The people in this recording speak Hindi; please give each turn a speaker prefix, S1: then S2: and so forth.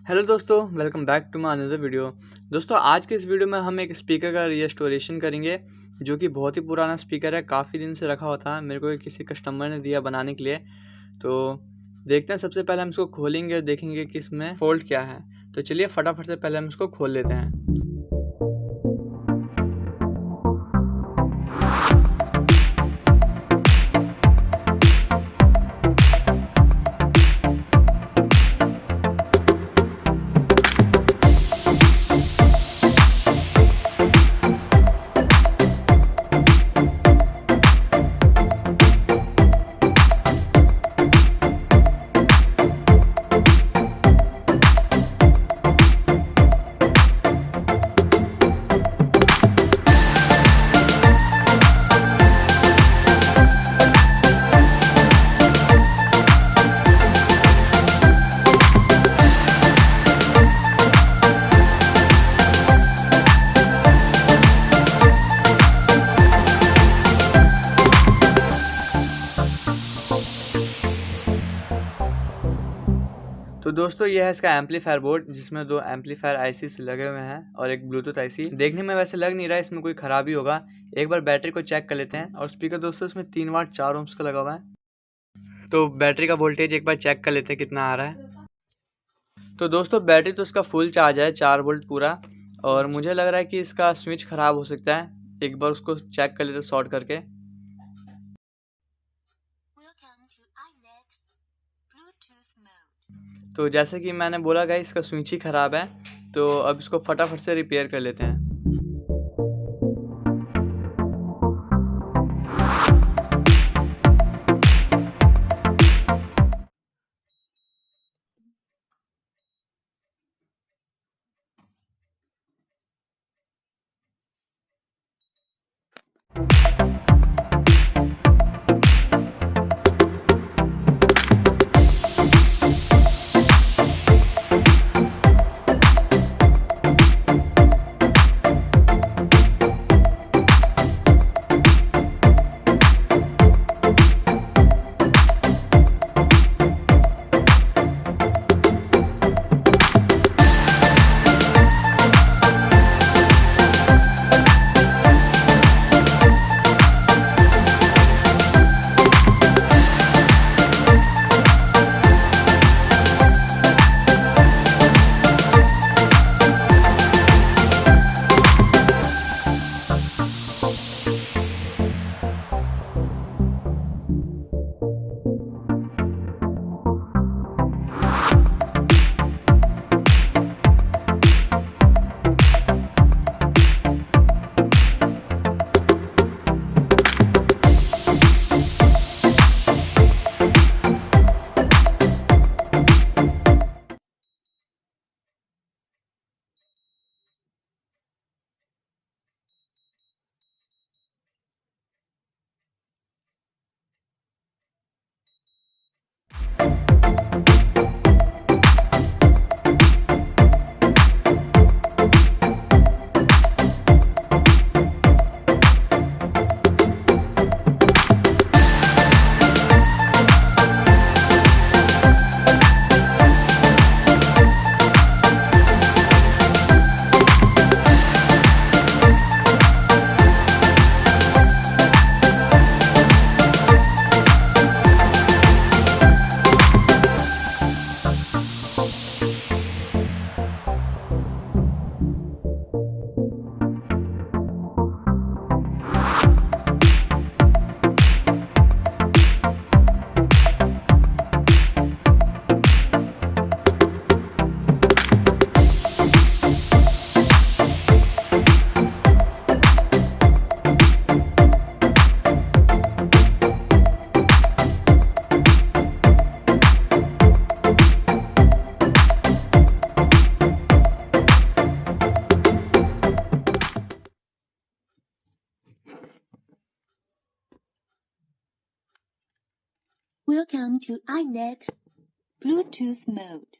S1: हेलो दोस्तों, welcome back to my another video. दोस्तों, आज के इस वीडियो में हम एक स्पीकर का रिस्टोरेशन करेंगे, जो कि बहुत ही पुराना स्पीकर है। काफ़ी दिन से रखा हुआ था, मेरे को किसी कस्टमर ने दिया बनाने के लिए। तो देखते हैं, सबसे पहले हम इसको खोलेंगे और देखेंगे कि इसमें फ़ॉल्ट क्या है। तो चलिए फटाफट से पहले हम इसको खोल लेते हैं। तो दोस्तों, ये है इसका एम्पलीफायर बोर्ड, जिसमें 2 एम्पलीफायर आईसीस लगे हुए हैं और एक ब्लूटूथ आईसी। देखने में वैसे लग नहीं रहा है इसमें कोई खराबी होगा। एक बार बैटरी को चेक कर लेते हैं। और स्पीकर दोस्तों इसमें 3 वाट 4 ओम्स का लगा हुआ है। तो बैटरी का वोल्टेज एक बार चेक कर लेते हैं कितना आ रहा है। तो दोस्तों, बैटरी तो इसका फुल चार्ज है, 4 वोल्ट पूरा। और मुझे लग रहा है कि इसका स्विच ख़राब हो सकता है। एक बार उसको चेक कर लेते हैं शॉर्ट करके। तो जैसे कि मैंने बोला गाइस, इसका स्विच ही ख़राब है। तो अब इसको फटाफट से रिपेयर कर लेते हैं।
S2: Welcome to iNet Bluetooth mode.